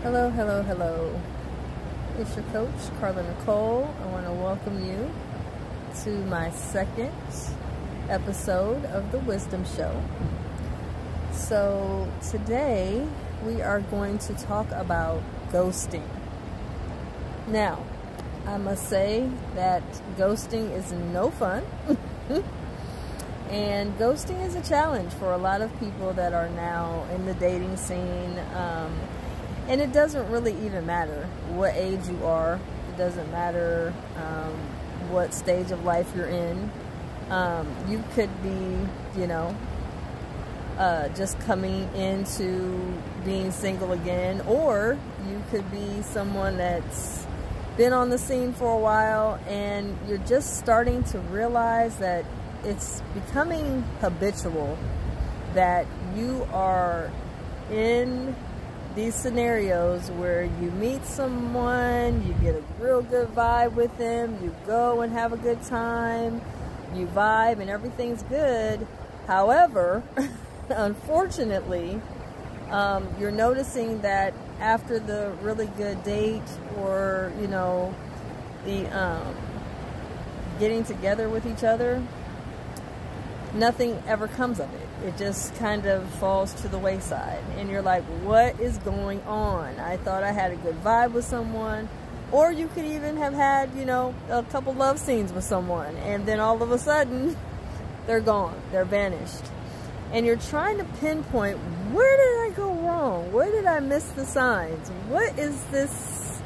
Hello, hello, hello. It's your coach, Carla Nicole. I want to welcome you to my second episode of the Wisdom Show. So today we are going to talk about ghosting. Now, I must say that ghosting is no fun. And ghosting is a challenge for a lot of people that are now in the dating scene. And it doesn't really even matter what age you are. It doesn't matter what stage of life you're in. You could be, just coming into being single again, or you could be someone that's been on the scene for a while and you're just starting to realize that it's becoming habitual, that you are in these scenarios where you meet someone, you get a real good vibe with them, you go and have a good time, you vibe and everything's good. However, unfortunately, you're noticing that after the really good date or, the getting together with each other, nothing ever comes of it. It just kind of falls to the wayside. And you're like, what is going on? I thought I had a good vibe with someone. Or you could even have had, a couple love scenes with someone. And then all of a sudden, they're gone. They're vanished. And you're trying to pinpoint, where did I go wrong? Where did I miss the signs? What is this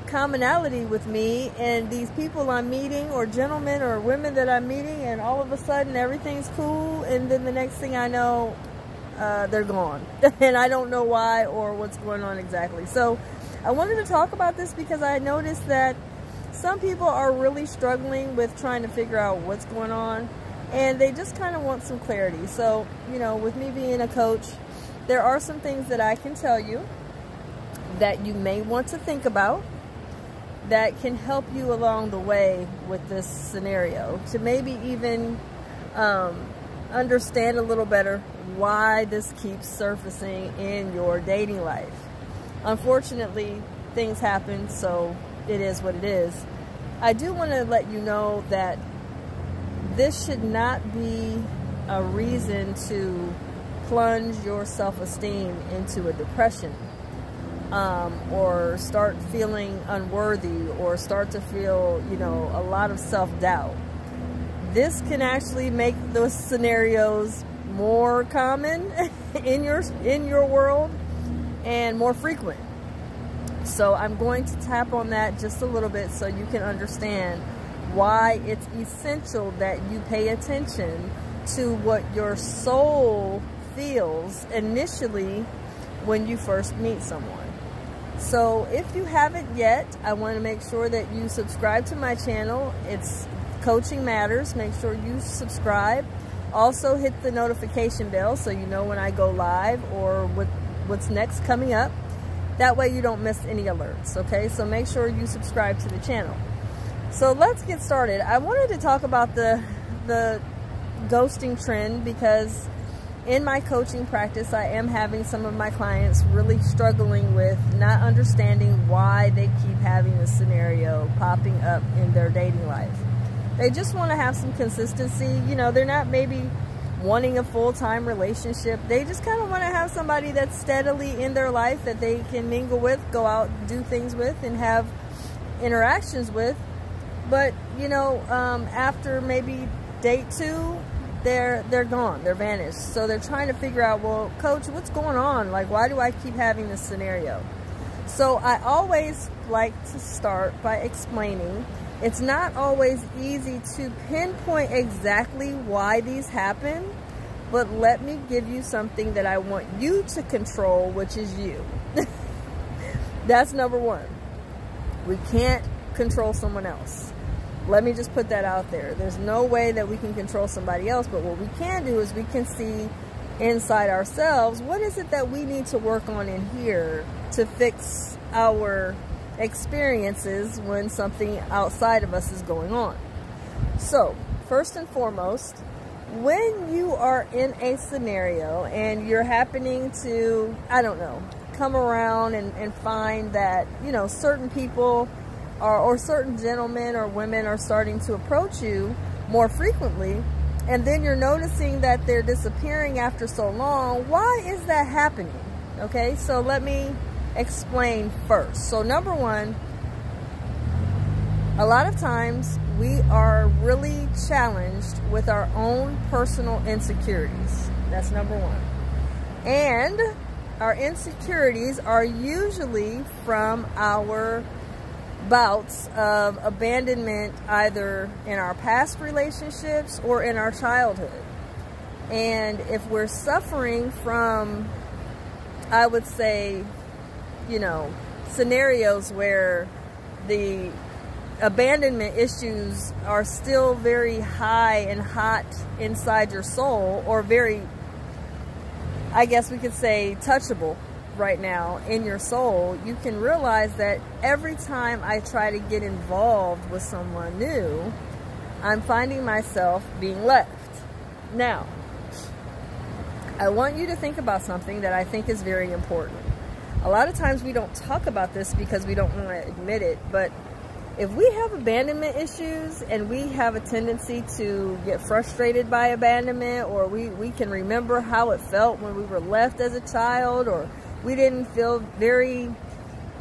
commonality with me and these people I'm meeting, or gentlemen or women that I'm meeting, and all of a sudden everything's cool, and then the next thing I know, they're gone. And I don't know why or what's going on exactly. So I wanted to talk about this because I noticed that some people are really struggling with trying to figure out what's going on, and they just kind of want some clarity. So, with me being a coach, there are some things that I can tell you that you may want to think about that can help you along the way with this scenario, to maybe even understand a little better why this keeps surfacing in your dating life. Unfortunately, things happen, so it is what it is. I do want to let you know that this should not be a reason to plunge your self-esteem into a depression. Or start feeling unworthy, or start to feel, a lot of self-doubt. This can actually make those scenarios more common in your world and more frequent. So I'm going to tap on that just a little bit so you can understand why it's essential that you pay attention to what your soul feels initially when you first meet someone. So if you haven't yet, I want to make sure that you subscribe to my channel. It's Coaching Matters. Make sure you subscribe. Also hit the notification bell so you know when I go live or what's next coming up. That way you don't miss any alerts, okay? So make sure you subscribe to the channel. So let's get started. I wanted to talk about the ghosting trend because in my coaching practice, I am having some of my clients really struggling with not understanding why they keep having this scenario popping up in their dating life. They just want to have some consistency. They're not maybe wanting a full-time relationship. They just kind of want to have somebody that's steadily in their life that they can mingle with, go out, do things with, and have interactions with. But, after maybe date 2, they're gone, they're vanished. So they're trying to figure out, well, coach, what's going on? Like, why do I keep having this scenario? So I always like to start by explaining it's not always easy to pinpoint exactly why these happen, but let me give you something that I want you to control, which is you. That's number one. We can't control someone else. Let me just put that out there. There's no way that we can control somebody else, but what we can do is we can see inside ourselves, what is it that we need to work on in here to fix our experiences when something outside of us is going on. So, first and foremost, when you are in a scenario and you're happening to, I don't know, come around and find that, you know, certain people or certain gentlemen or women are starting to approach you more frequently, and then you're noticing that they're disappearing after so long, why is that happening? Okay, so let me explain first. So number one, a lot of times we are really challenged with our own personal insecurities. That's number one. And our insecurities are usually from our bouts of abandonment, either in our past relationships or in our childhood. And if we're suffering from, I would say, you know, scenarios where the abandonment issues are still very high and hot inside your soul, or very, I guess we could say, touchable right now in your soul, you can realize that every time I try to get involved with someone new, I'm finding myself being left. Now, I want you to think about something that I think is very important. A lot of times we don't talk about this because we don't want to admit it, but if we have abandonment issues and we have a tendency to get frustrated by abandonment, or we can remember how it felt when we were left as a child, or we didn't feel very,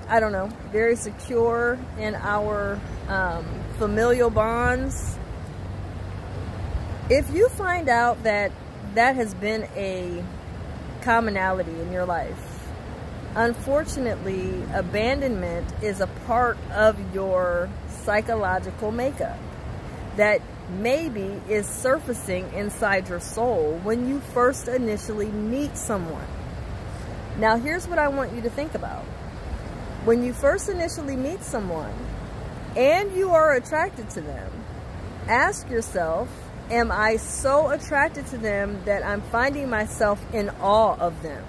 I don't know, very secure in our familial bonds. If you find out that that has been a commonality in your life, unfortunately, abandonment is a part of your psychological makeup that maybe is surfacing inside your soul when you first initially meet someone. Now, here's what I want you to think about. When you first initially meet someone and you are attracted to them, ask yourself, am I so attracted to them that I'm finding myself in awe of them?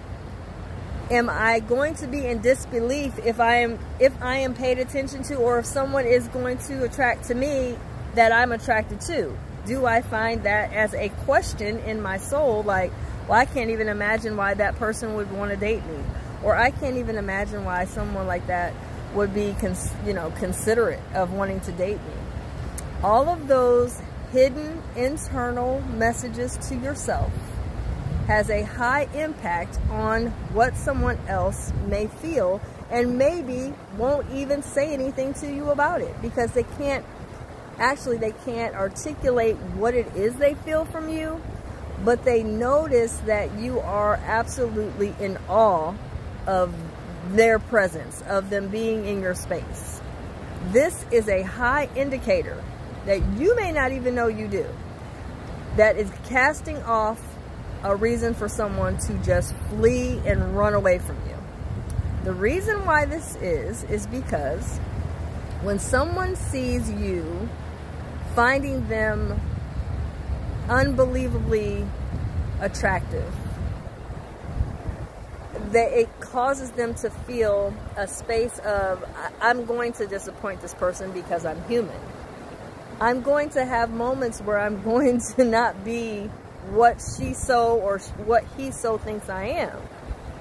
Am I going to be in disbelief if I am paid attention to, or if someone is going to attract to me that I'm attracted to? Do I find that as a question in my soul, like, well, I can't even imagine why that person would want to date me, or I can't even imagine why someone like that would be, considerate of wanting to date me. All of those hidden internal messages to yourself has a high impact on what someone else may feel, and maybe won't even say anything to you about it because they can't articulate what it is they feel from you, but they notice that you are absolutely in awe of their presence, of them being in your space. This is a high indicator that you may not even know you do, that is casting off a reason for someone to just flee and run away from you. The reason why this is because when someone sees you finding them unbelievably attractive, that it causes them to feel a space of, I'm going to disappoint this person because I'm human. I'm going to have moments where I'm going to not be what she so or what he so thinks I am,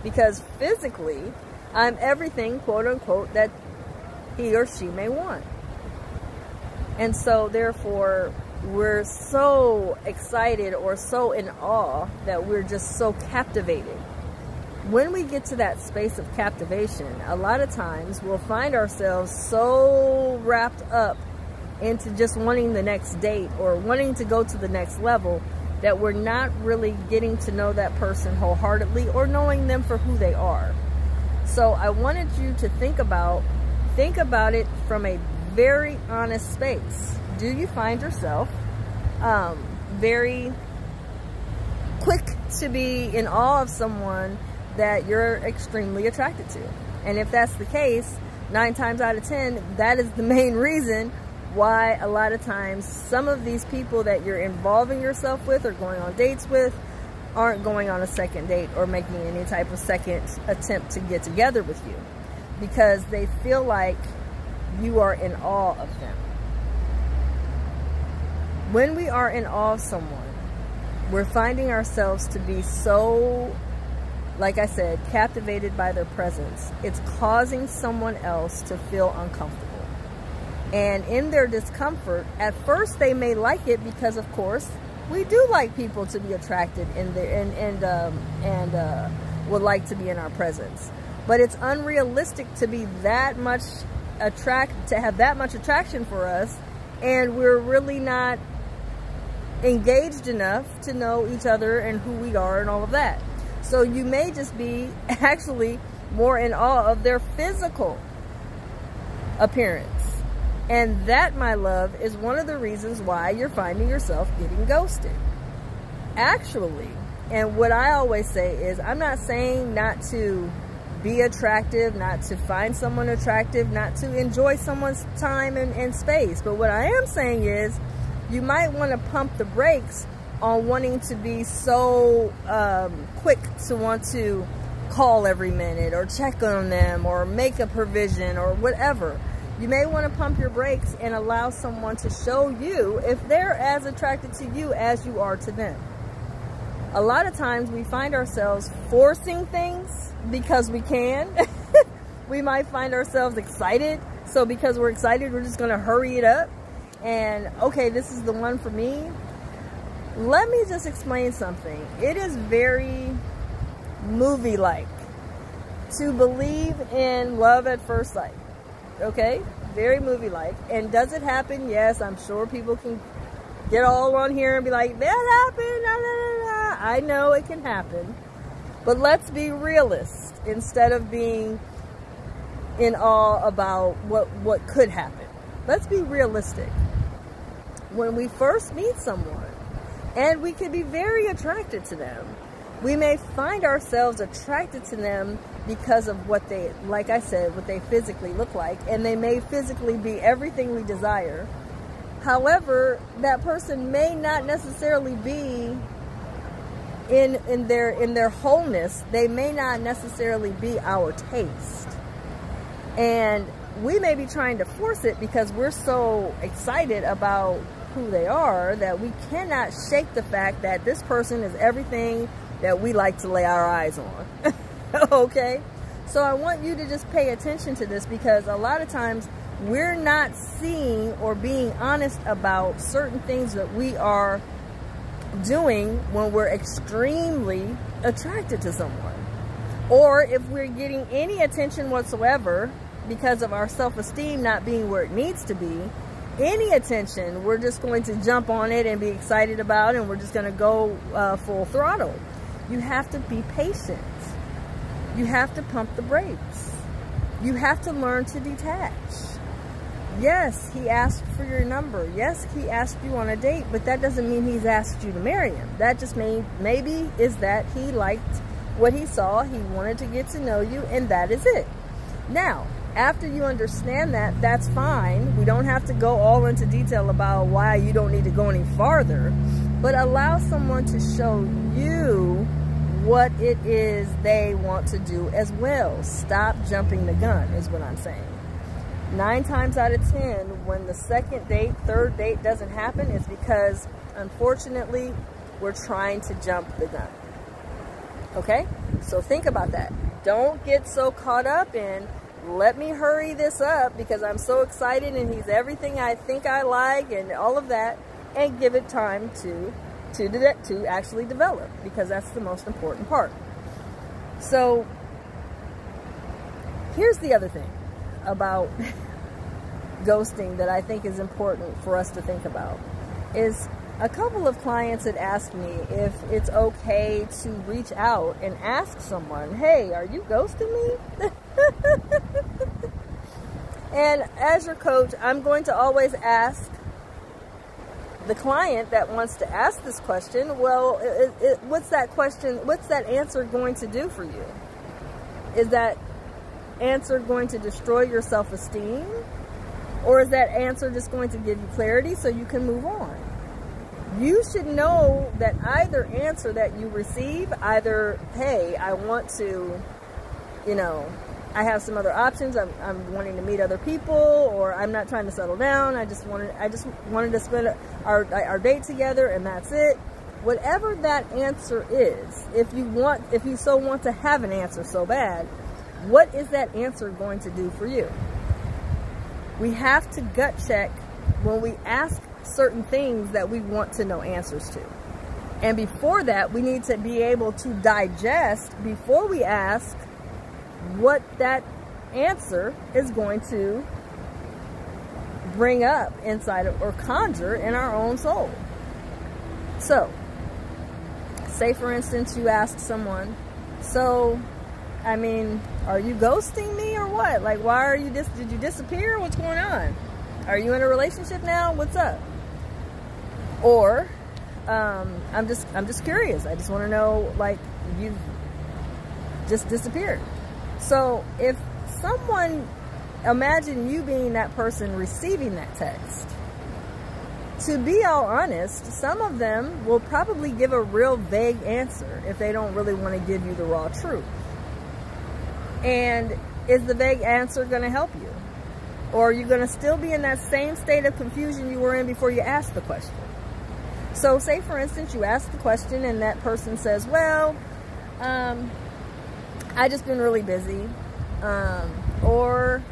because physically I'm everything, quote unquote, that he or she may want. And so therefore we're so excited or so in awe that we're just so captivated. When we get to that space of captivation, a lot of times we'll find ourselves so wrapped up into just wanting the next date or wanting to go to the next level that we're not really getting to know that person wholeheartedly or knowing them for who they are. So I wanted you to think about it from a very honest space. Do you find yourself very quick to be in awe of someone that you're extremely attracted to? And if that's the case, 9 times out of 10, that is the main reason why a lot of times some of these people that you're involving yourself with or going on dates with aren't going on a second date or making any type of second attempt to get together with you, because they feel like you are in awe of them. When we are in awe of someone, we're finding ourselves to be so, like I said, captivated by their presence. It's causing someone else to feel uncomfortable. And in their discomfort, at first they may like it because, of course, we do like people to be attracted in there and would like to be in our presence. But it's unrealistic to be that much to have that much attraction for us, and we're really not engaged enough to know each other and who we are and all of that. So you may just be actually more in awe of their physical appearance. And that, my love, is one of the reasons why you're finding yourself getting ghosted. Actually, and what I always say is, I'm not saying not to be attractive, not to find someone attractive, not to enjoy someone's time and space. But what I am saying is, you might want to pump the brakes on wanting to be so quick to want to call every minute or check on them or make a provision or whatever. You may want to pump your brakes and allow someone to show you if they're as attracted to you as you are to them. A lot of times we find ourselves forcing things because we can. We might find ourselves excited. So because we're excited, we're just going to hurry it up. And okay, this is the one for me. Let me just explain something. It is very movie-like to believe in love at first sight. Okay, very movie-like. And does it happen? Yes, I'm sure people can get all on here and be like, that happened, nah, nah, nah, nah. I know it can happen. But let's be realists instead of being in awe about what could happen. Let's be realistic. When we first meet someone, and we can be very attracted to them, we may find ourselves attracted to them because of what they, like I said, what they physically look like, and they may physically be everything we desire. However, that person may not necessarily be in their wholeness. They may not necessarily be our taste. And we may be trying to force it because we're so excited about who they are that we cannot shake the fact that this person is everything that we like to lay our eyes on. Okay? So I want you to just pay attention to this, because a lot of times we're not seeing or being honest about certain things that we are doing when we're extremely attracted to someone. Or if we're getting any attention whatsoever because of our self-esteem not being where it needs to be, any attention, we're just going to jump on it and be excited about it, and we're just going to go full throttle. You have to be patient. You have to pump the brakes. You have to learn to detach. Yes, he asked for your number. Yes, he asked you on a date, but that doesn't mean he's asked you to marry him. That just maybe is that he liked what he saw, he wanted to get to know you, and that is it. Now, after you understand that, that's fine. We don't have to go all into detail about why you don't need to go any farther, but allow someone to show you what it is they want to do as well. Stop jumping the gun is what I'm saying. 9 times out of 10, when the second date, third date doesn't happen, it's because, unfortunately, we're trying to jump the gun. Okay? So think about that. Don't get so caught up in, let me hurry this up because I'm so excited and he's everything I think I like and all of that, and give it time to actually develop, because that's the most important part. So here's the other thing about ghosting that I think is important for us to think about is, a couple of clients had asked me if it's okay to reach out and ask someone, hey, are you ghosting me? And as your coach, I'm going to always ask the client that wants to ask this question, well, what's that question, what's that answer going to do for you? Is that answer going to destroy your self-esteem? Or is that answer just going to give you clarity so you can move on? You should know that either answer that you receive, either, hey, I want to, I have some other options, I'm wanting to meet other people, or I'm not trying to settle down, I just wanted to spend our date together and that's it. whatever that answer is, if you so want to have an answer so bad, what is that answer going to do for you? We have to gut check when we ask certain things that we want to know answers to. And before that, we need to be able to digest before we ask what that answer is going to bring up inside of, or conjure in our own soul. So, say for instance, you ask someone, so, I mean, are you ghosting me or what? Like, why are you did you disappear? What's going on? Are you in a relationship now? What's up? Or, I'm just curious. I just want to know, like, you've just disappeared. So if someone, imagine you being that person receiving that text. To be all honest, some of them will probably give a real vague answer if they don't really want to give you the raw truth. And is the vague answer going to help you? Or are you going to still be in that same state of confusion you were in before you asked the question? So say for instance, you ask the question and that person says, well, I just been really busy, or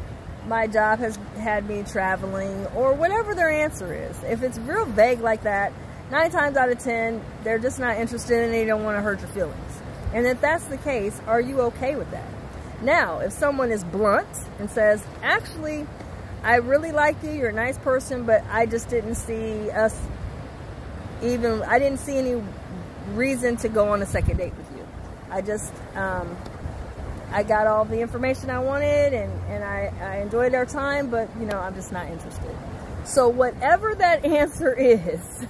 my job has had me traveling, or whatever their answer is. If it's real vague like that, 9 times out of 10, they're just not interested and they don't want to hurt your feelings. And if that's the case, are you okay with that? Now, if someone is blunt and says, actually, I really like you, you're a nice person, but I just didn't see us I didn't see any reason to go on a second date with you. I just, I got all the information I wanted and I enjoyed our time, but, you know, I'm just not interested. So whatever that answer is,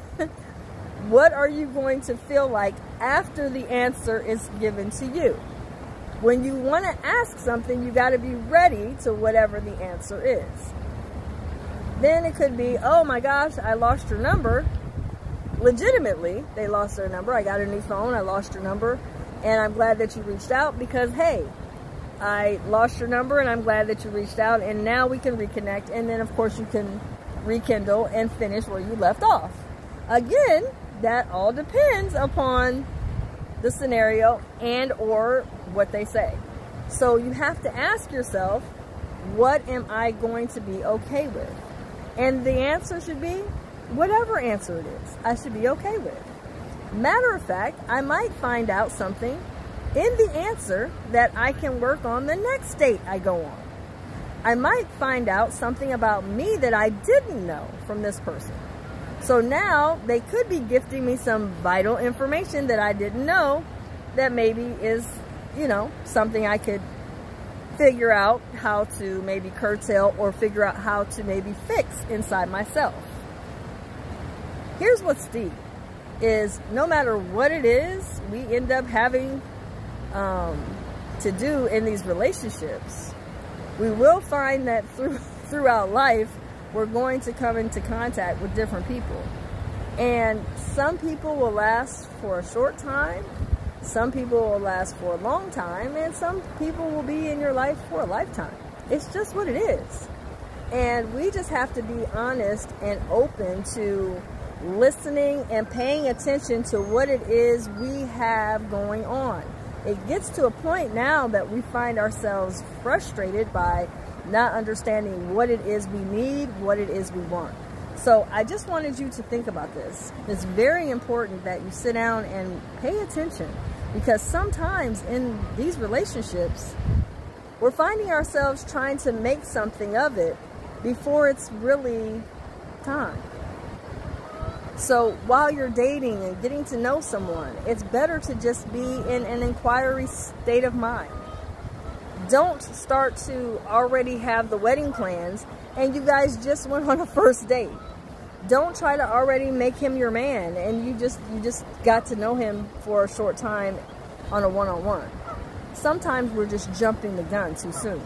what are you going to feel like after the answer is given to you? When you want to ask something, you got to be ready to whatever the answer is. Then it could be, oh my gosh, I lost your number. Legitimately, they lost their number. I got a new phone, I lost your number, and I'm glad that you reached out because, hey, I lost your number and I'm glad that you reached out, and now we can reconnect, and then of course you can rekindle and finish where you left off. Again, that all depends upon the scenario and or what they say. So you have to ask yourself, what am I going to be okay with? And the answer should be, whatever answer it is, I should be okay with. Matter of fact, I might find out something in the answer that I can work on the next date I go on. I might find out something about me that I didn't know from this person. So now they could be gifting me some vital information that I didn't know that maybe is, you know, something I could figure out how to maybe curtail or figure out how to maybe fix inside myself. Here's what's deep, is no matter what it is we end up having to do in these relationships, we will find that throughout life, we're going to come into contact with different people. And some people will last for a short time, some people will last for a long time, and some people will be in your life for a lifetime. It's just what it is. And we just have to be honest and open to listening and paying attention to what it is we have going on. It gets to a point now that we find ourselves frustrated by not understanding what it is we need, what it is we want. So I just wanted you to think about this. It's very important that you sit down and pay attention, because sometimes in these relationships, we're finding ourselves trying to make something of it before it's really time. So while you're dating and getting to know someone, it's better to just be in an inquiry state of mind. Don't start to already have the wedding plans and you guys just went on a first date. Don't try to already make him your man and you just got to know him for a short time on a one-on-one. Sometimes we're just jumping the gun too soon.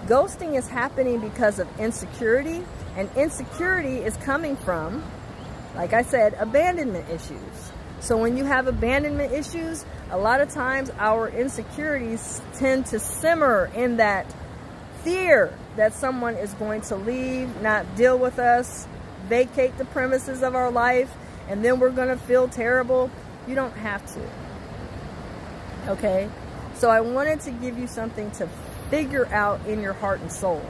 Ghosting is happening because of insecurity, and insecurity is coming from, like I said, abandonment issues. So when you have abandonment issues, a lot of times our insecurities tend to simmer in that fear that someone is going to leave, not deal with us, vacate the premises of our life, and then we're going to feel terrible. You don't have to. Okay? So I wanted to give you something to figure out in your heart and soul.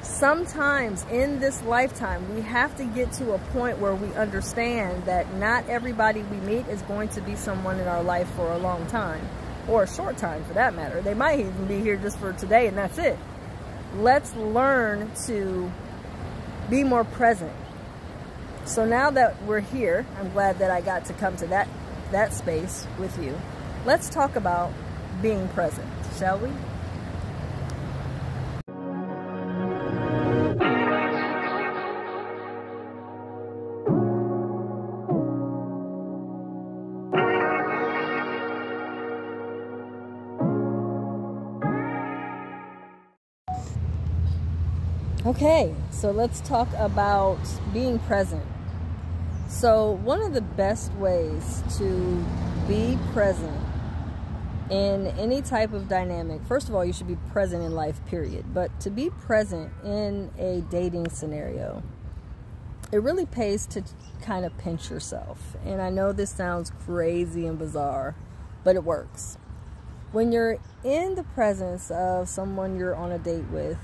Sometimes in this lifetime, we have to get to a point where we understand that not everybody we meet is going to be someone in our life for a long time, or a short time for that matter. They might even be here just for today and that's it. Let's learn to be more present. So now that we're here, I'm glad that I got to come to that space with you. Let's talk about being present, shall we? Okay, so let's talk about being present. So one of the best ways to be present in any type of dynamic, first of all, you should be present in life, period. But to be present in a dating scenario, it really pays to kind of pinch yourself. And I know this sounds crazy and bizarre, but it works. When you're in the presence of someone you're on a date with,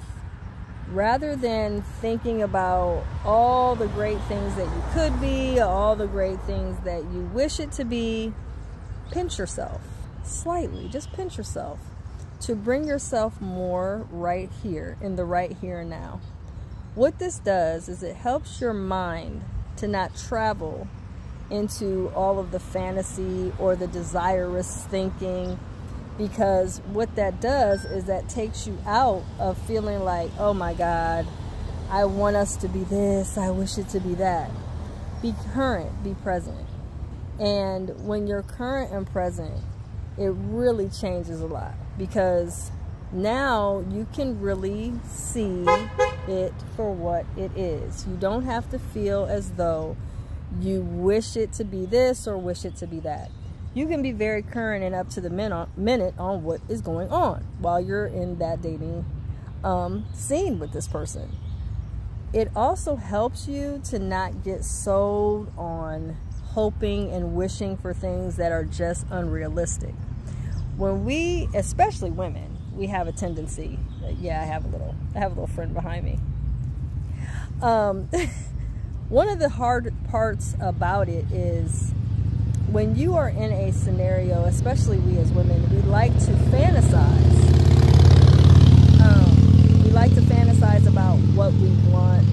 rather than thinking about all the great things that you could be, all the great things that you wish it to be, pinch yourself slightly. Just pinch yourself to bring yourself more right here, in the right here and now. What this does is it helps your mind to not travel into all of the fantasy or the desirous thinking, because what that does is that takes you out of feeling like, oh my God, I want us to be this, I wish it to be that. Be current, be present. And when you're current and present, it really changes a lot, because now you can really see it for what it is. You don't have to feel as though you wish it to be this or wish it to be that. You can be very current and up to the minute on what is going on while you're in that dating scene with this person. It also helps you to not get sold on hoping and wishing for things that are just unrealistic. When we, especially women, we have a tendency, yeah, I have a little friend behind me. One of the hard parts about it is when you are in a scenario, especially we as women, we like to fantasize. We like to fantasize about what we want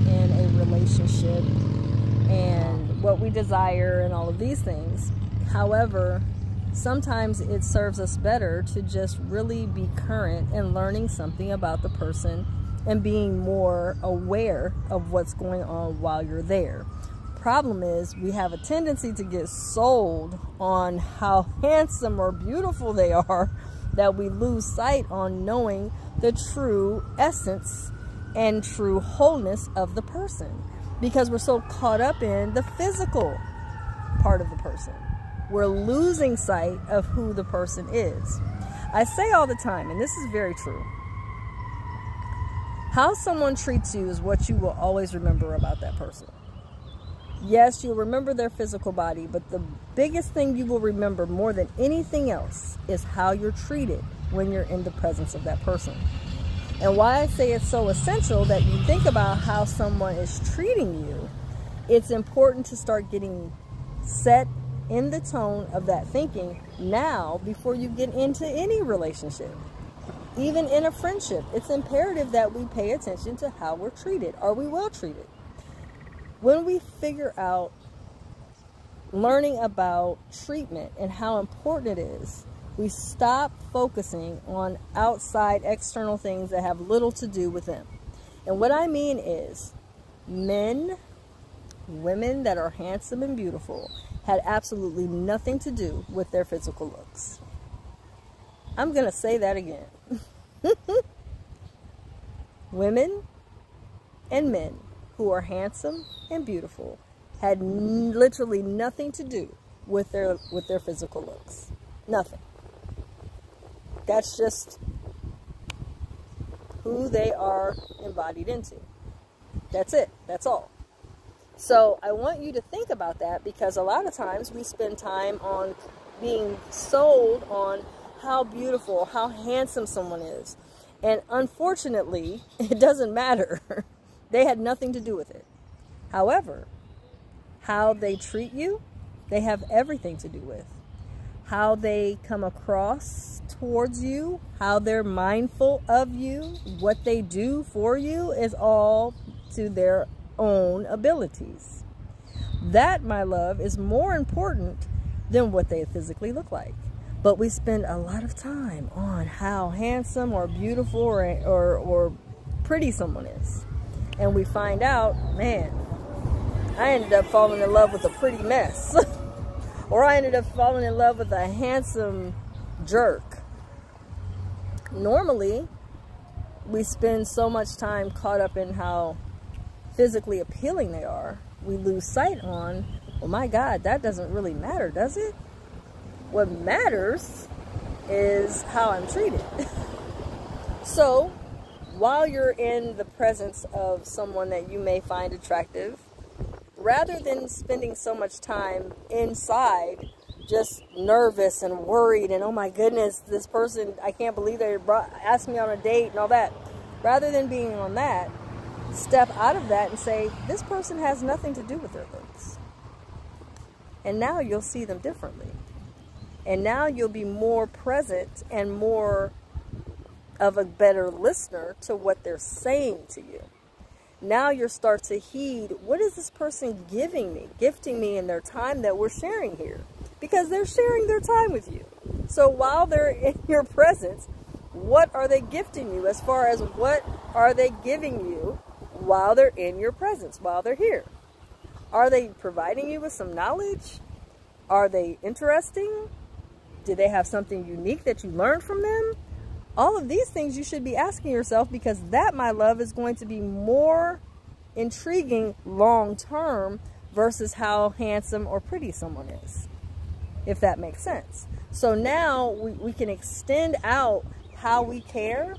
in a relationship and what we desire and all of these things. However, sometimes it serves us better to just really be current and learning something about the person and being more aware of what's going on while you're there. Problem is, we have a tendency to get sold on how handsome or beautiful they are that we lose sight on knowing the true essence and true wholeness of the person, because we're so caught up in the physical part of the person. We're losing sight of who the person is. I say all the time, and this is very true, how someone treats you is what you will always remember about that person. Yes, you'll remember their physical body, but the biggest thing you will remember more than anything else is how you're treated when you're in the presence of that person. And why I say it's so essential that you think about how someone is treating you, it's important to start getting set in the tone of that thinking now before you get into any relationship. Even in a friendship, it's imperative that we pay attention to how we're treated. Are we well treated? When we figure out learning about treatment and how important it is, we stop focusing on outside external things that have little to do with them. And what I mean is, women that are handsome and beautiful had absolutely nothing to do with their physical looks. I'm going to say that again. Women and men who are handsome and beautiful had literally nothing to do with their physical looks. Nothing. That's just who they are embodied into. That's it. That's all. So I want you to think about that, because a lot of times we spend time on being sold on how beautiful, how handsome someone is. And unfortunately, it doesn't matter. They had nothing to do with it. However, how they treat you, they have everything to do with. How they come across towards you, how they're mindful of you, what they do for you is all to their own abilities. That, my love, is more important than what they physically look like. But we spend a lot of time on how handsome or beautiful or pretty someone is. And we find out, man, I ended up falling in love with a pretty mess. Or I ended up falling in love with a handsome jerk. Normally, we spend so much time caught up in how physically appealing they are, we lose sight on, well, my God, that doesn't really matter, does it? What matters is how I'm treated. So, while you're in the presence of someone that you may find attractive, rather than spending so much time inside, just nervous and worried and, oh my goodness, this person, I can't believe they asked me on a date and all that. Rather than being on that, step out of that and say, this person has nothing to do with their looks. And now you'll see them differently. And now you'll be more present and more of a better listener to what they're saying to you. Now you'll start to heed, what is this person giving me, gifting me in their time that we're sharing here? Because they're sharing their time with you. So while they're in your presence, what are they gifting you, as far as what are they giving you while they're in your presence, while they're here? Are they providing you with some knowledge? Are they interesting? Do they have something unique that you learned from them? All of these things you should be asking yourself, because that, my love, is going to be more intriguing long term versus how handsome or pretty someone is, if that makes sense. So now we can extend out how we care,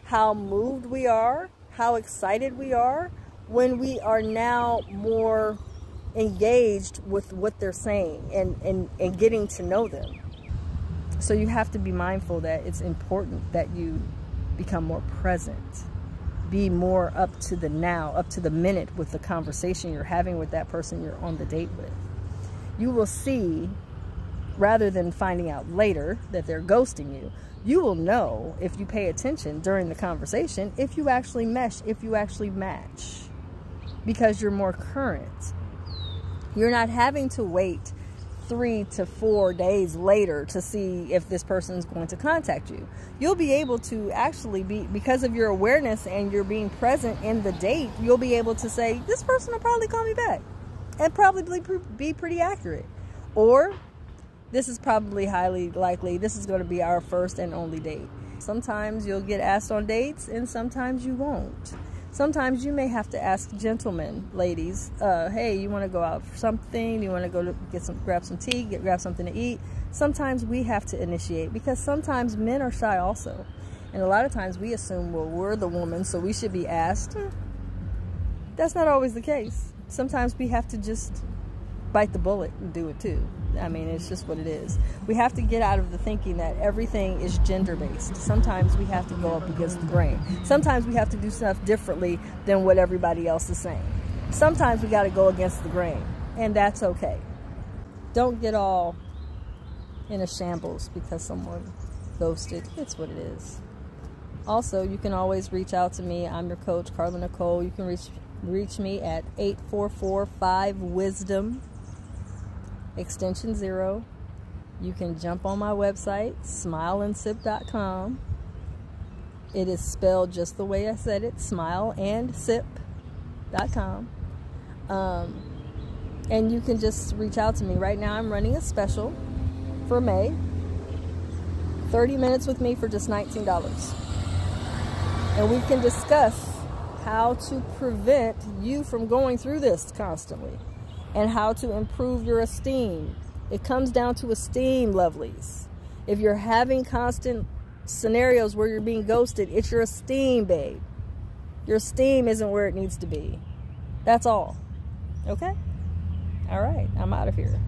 how moved we are, how excited we are when we are now more engaged with what they're saying and getting to know them. So you have to be mindful that it's important that you become more present. Be more up to the now, up to the minute with the conversation you're having with that person you're on the date with. You will see, rather than finding out later that they're ghosting you, you will know, if you pay attention during the conversation, if you actually mesh, if you actually match. Because you're more current. You're not having to wait 3 to 4 days later to see if this person is going to contact you. You'll be able to actually be, because of your awareness and you're being present in the date, you'll be able to say, this person will probably call me back, and probably be pretty accurate. Or, this is probably highly likely, this is going to be our first and only date. Sometimes you'll get asked on dates and sometimes you won't. Sometimes you may have to ask gentlemen, ladies, hey, you want to go out for something? You want to go to grab some tea, grab something to eat? Sometimes we have to initiate, because sometimes men are shy also. And a lot of times we assume, well, we're the woman, so we should be asked. That's not always the case. Sometimes we have to just bite the bullet and do it too. I mean, it's just what it is. We have to get out of the thinking that everything is gender-based. Sometimes we have to go up against the grain. Sometimes we have to do stuff differently than what everybody else is saying. Sometimes we got to go against the grain, and that's okay. Don't get all in a shambles because someone ghosted. It's what it is. Also, you can always reach out to me. I'm your coach, Carla Nicole. You can reach me at 844-5-WISDOM. extension 0. You can jump on my website, smileandsip.com. It is spelled just the way I said it, smileandsip.com. And you can just reach out to me. Right now I'm running a special for May. 30 minutes with me for just $19. And we can discuss how to prevent you from going through this constantly, and how to improve your esteem. It comes down to esteem, lovelies. If you're having constant scenarios where you're being ghosted, it's your esteem, babe. Your esteem isn't where it needs to be. That's all. Okay? All right, I'm out of here.